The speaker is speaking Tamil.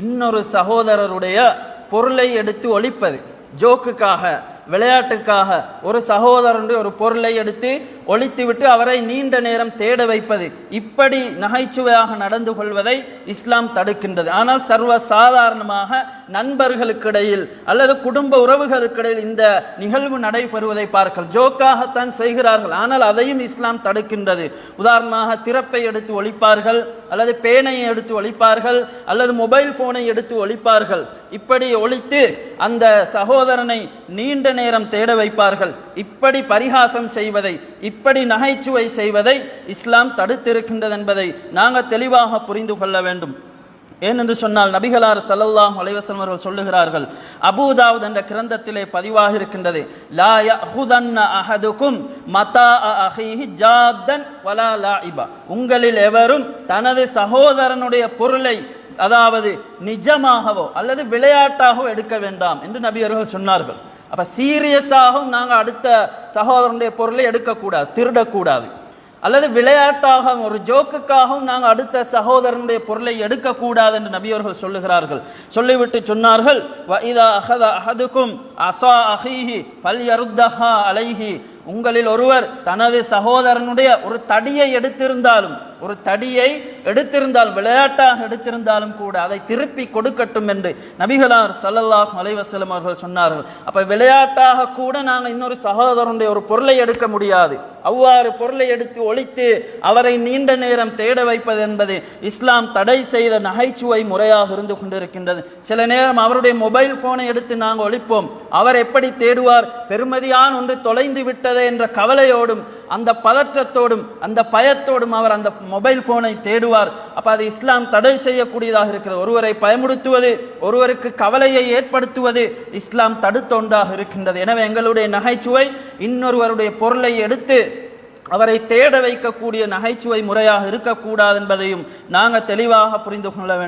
இன்னொரு சகோதரருடைய பொருளை எடுத்து ஒழிப்பது, ஜோக்குக்காக விளையாட்டுக்காக ஒரு சகோதரனுடைய ஒரு பொருளை எடுத்து ஒழித்துவிட்டு அவரை நீண்ட நேரம் தேட வைப்பது, இப்படி நகைச்சுவையாக நடந்து கொள்வதை இஸ்லாம் தடுக்கின்றது. ஆனால் சர்வ சாதாரணமாக நண்பர்களுக்கிடையில் அல்லது குடும்ப உறவுகளுக்கிடையில் இந்த நிகழ்வு நடைபெறுவதை பார்க்கலாம். ஜோக்காகத்தான் செய்கிறார்கள், ஆனால் அதையும் இஸ்லாம் தடுக்கின்றது. உதாரணமாக திறப்பை எடுத்து ஒழிப்பார்கள், அல்லது பேனையை எடுத்து ஒழிப்பார்கள், அல்லது மொபைல் போனை எடுத்து ஒழிப்பார்கள். இப்படி ஒழித்து அந்த சகோதரனை நீண்ட நேரம் தேட வைப்பார்கள். இப்படி பரிகாசம் செய்வதை, இப்படி நகைச்சுவை செய்வதை இஸ்லாம் தடுத்திருக்கின்றது என்பதை நாங்கள் தெளிவாக புரிந்து கொள்ள வேண்டும். ஏனென்று சொன்னால் நபிகளார் ஸல்லல்லாஹு அலைஹி வஸல்லம் அவர்கள் சொல்லுகிறார்கள், அபூதாவுத் என்ற கிரந்தத்திலே பதிவாக இருக்கின்றது, லா யஹுதன்ன அஹதுக்கும் மதாஅ அஹீஹி ஜாத்தன் வலா லாஇபா, உங்களில் எவரும் தனது சகோதரனுடைய பொருளை அதாவது நிஜமாகவோ அல்லது விளையாட்டாகவோ எடுக்க வேண்டாம் என்று நபி அவர்கள் சொன்னார்கள். அப்ப சீரியஸாகவும் நாங்கள் அடுத்த சகோதரனுடைய பொருளை எடுக்கக்கூடாது, திருடக்கூடாது. அல்லது விளையாட்டாக ஒரு ஜோக்குக்காகவும் நாங்கள் அடுத்த சகோதரனுடைய பொருளை எடுக்கக்கூடாது என்று நபி அவர்கள் சொல்லுகிறார்கள். சொல்லிவிட்டு சொன்னார்கள், வஇதா அஹத அஹதுக்கும் அஸா அஹீஹி ஃபல்யருத்தஹா அலைஹி, உங்களில் ஒருவர் தனது சகோதரனுடைய ஒரு தடியை எடுத்திருந்தாலும், ஒரு தடியை எடுத்திருந்தால் விளையாட்டாக எடுத்திருந்தாலும் கூட அதை திருப்பி கொடுக்கட்டும் என்று நபிகளார் ஸல்லல்லாஹு அலைஹி வஸல்லம் அவர்கள் சொன்னார்கள். அப்ப விளையாட்டாக கூட நாங்கள் இன்னொரு சகோதரனுடைய ஒரு பொருளை எடுக்க முடியாது. அவ்வாறு பொருளை எடுத்து ஒழித்து அவரை நீண்ட நேரம் தேட வைப்பது என்பது இஸ்லாம் தடை செய்த நகைச்சுவை முறையாக இருந்து கொண்டிருக்கின்றது. சில நேரம் அவருடைய மொபைல் போனை எடுத்து நாங்கள் ஒழிப்போம். அவர் எப்படி தேடுவார்? பெருமதியான ஒன்று தொலைந்து விட்டது என்ற கவலையோடும் அந்த பதற்றத்தோடும் அந்த பயத்தோடும் அவர் அந்த மொபைல் போனை தேடுவார். அப்ப அது இஸ்லாம் தடை செய்யக்கூடியதாக இருக்கிறது. ஒருவரை பயமுடுத்துவது, ஒருவருக்கு கவலையை ஏற்படுத்துவது இஸ்லாம் தடுத்த ஒன்றாக இருக்கின்றது. எனவே எங்களுடைய நகைச்சுவை இன்னொருவருடைய பொருளை எடுத்து அவரை தேட வைக்கக்கூடிய நகைச்சுவை முறையாக இருக்கக்கூடாது என்பதையும் நாங்கள் தெளிவாக புரிந்து கொள்ள வேண்டும்.